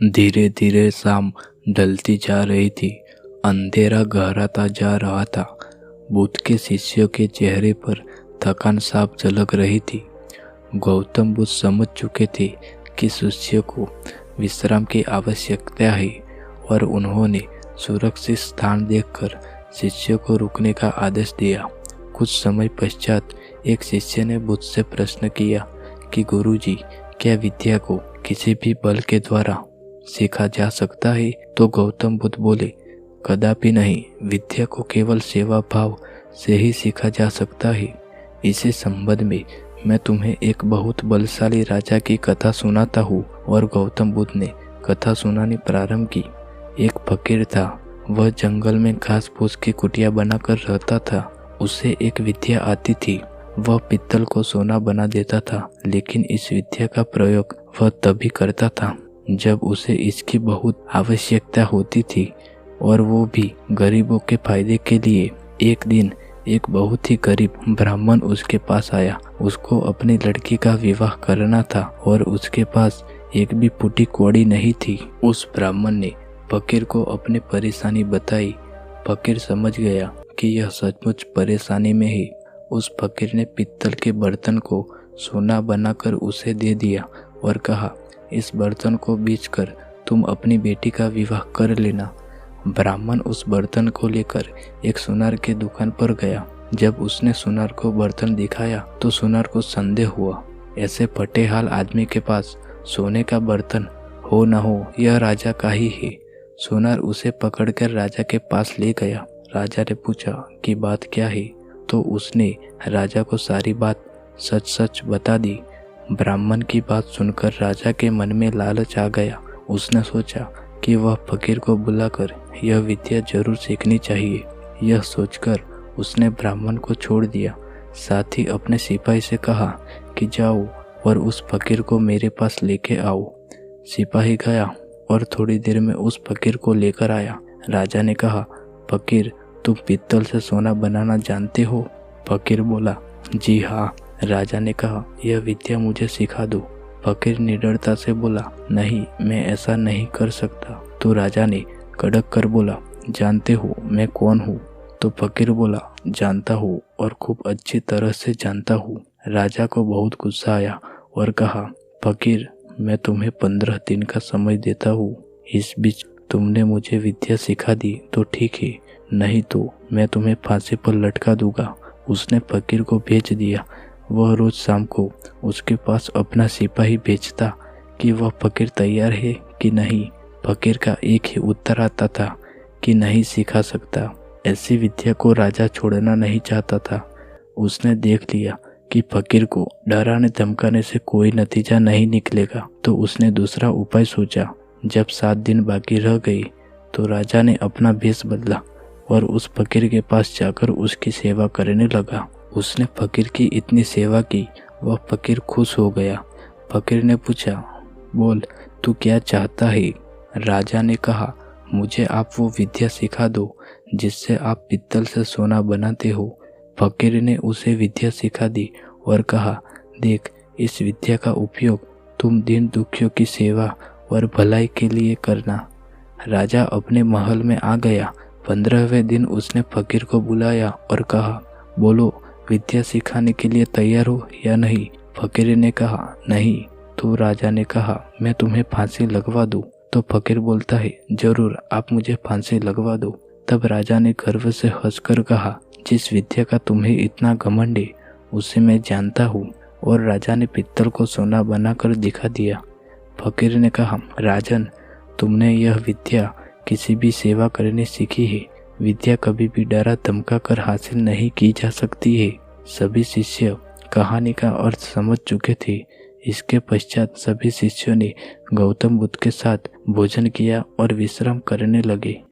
धीरे धीरे शाम ढलती जा रही थी। अंधेरा गहराता जा रहा था। बुद्ध के शिष्यों के चेहरे पर थकान साफ झलक रही थी। गौतम बुद्ध समझ चुके थे कि शिष्यों को विश्राम की आवश्यकता है और उन्होंने सुरक्षित स्थान देखकर शिष्यों को रुकने का आदेश दिया। कुछ समय पश्चात एक शिष्य ने बुद्ध से प्रश्न किया कि गुरुजी, क्या विद्या को किसी भी बल के द्वारा सीखा जा सकता है? तो गौतम बुद्ध बोले, कदापि नहीं। विद्या को केवल सेवा भाव से ही सीखा जा सकता है। इसी संबंध में मैं तुम्हें एक बहुत बलशाली राजा की कथा सुनाता हूँ। और गौतम बुद्ध ने कथा सुनानी प्रारंभ की। एक फकीर था। वह जंगल में घास फूस की कुटिया बनाकर रहता था। उसे एक विद्या आती थी। वह पित्तल को सोना बना देता था, लेकिन इस विद्या का प्रयोग वह तभी करता था जब उसे इसकी बहुत आवश्यकता होती थी, और वो भी गरीबों के फायदे के लिए। एक दिन एक बहुत ही गरीब ब्राह्मण उसके पास आया। उसको अपनी लड़की का विवाह करना था और उसके पास एक भी फूटी कौड़ी नहीं थी। उस ब्राह्मण ने फकीर को अपनी परेशानी बताई। फकीर समझ गया कि यह सचमुच परेशानी में है। उस फकीर ने पित्तल के बर्तन को सोना बनाकर उसे दे दिया और कहा, इस बर्तन को बेचकर तुम अपनी बेटी का विवाह कर लेना। ब्राह्मण उस बर्तन को लेकर एक सुनार के दुकान पर गया। जब उसने सुनार को बर्तन दिखाया तो सुनार को संदेह हुआ। ऐसे फटेहाल आदमी के पास सोने का बर्तन हो न हो, यह राजा का ही है। सुनार उसे पकड़कर राजा के पास ले गया। राजा ने पूछा कि बात क्या है, तो उसने राजा को सारी बात सच सच बता दी। ब्राह्मण की बात सुनकर राजा के मन में लालच आ गया। उसने सोचा कि वह फकीर को बुलाकर यह विद्या जरूर सीखनी चाहिए। यह सोचकर उसने ब्राह्मण को छोड़ दिया। साथ ही अपने सिपाही से कहा कि जाओ और उस फकीर को मेरे पास लेके आओ। सिपाही गया और थोड़ी देर में उस फकीर को लेकर आया। राजा ने कहा, फकीर, तुम पित्तल से सोना बनाना जानते हो? फकीर बोला, जी हाँ। राजा ने कहा, यह विद्या मुझे सिखा दो। फकीर निडरता से बोला, नहीं, मैं ऐसा नहीं कर सकता। तो राजा ने कड़क कर बोला, जानते हो मैं कौन हूँ? तो फकीर बोला, जानता हूँ और खूब अच्छी तरह से जानता हूँ। राजा को बहुत गुस्सा आया और कहा, फकीर, मैं तुम्हें 15 दिन का समय देता हूँ। इस बीच तुमने मुझे विद्या सिखा दी तो ठीक है, नहीं तो मैं तुम्हें फांसी पर लटका दूंगा। उसने फकीर को भेज दिया। वह रोज शाम को उसके पास अपना सिपाही भेजता कि वह फकीर तैयार है कि नहीं। फकीर का एक ही उत्तर आता था कि नहीं सिखा सकता। ऐसी विद्या को राजा छोड़ना नहीं चाहता था। उसने देख लिया कि फकीर को डराने धमकाने से कोई नतीजा नहीं निकलेगा, तो उसने दूसरा उपाय सोचा। जब 7 दिन बाकी रह गई तो राजा ने अपना भेष बदला और उस फकीर के पास जाकर उसकी सेवा करने लगा। उसने फकीर की इतनी सेवा की, वह फकीर खुश हो गया। फकीर ने पूछा, बोल, तू क्या चाहता है? राजा ने कहा, मुझे आप वो विद्या सिखा दो जिससे आप पित्तल से सोना बनाते हो। फकीर ने उसे विद्या सिखा दी और कहा, देख, इस विद्या का उपयोग तुम दीन दुखियों की सेवा और भलाई के लिए करना। राजा अपने महल में आ गया। 15वें दिन उसने फकीर को बुलाया और कहा, बोलो, विद्या सिखाने के लिए तैयार हो या नहीं? फकीर ने कहा, नहीं। तो राजा ने कहा, मैं तुम्हें फांसी लगवा दूं? तो फकीर बोलता है, जरूर, आप मुझे फांसी लगवा दो। तब राजा ने गर्व से हंसकर कहा, जिस विद्या का तुम्हें इतना घमंड है उसे मैं जानता हूँ। और राजा ने पित्तल को सोना बनाकर दिखा दिया। फकीर ने कहा, राजन, तुमने यह विद्या किसी भी सेवा करने सीखी है। विद्या कभी भी डरा धमका कर हासिल नहीं की जा सकती है। सभी शिष्य कहानी का अर्थ समझ चुके थे। इसके पश्चात सभी शिष्यों ने गौतम बुद्ध के साथ भोजन किया और विश्राम करने लगे।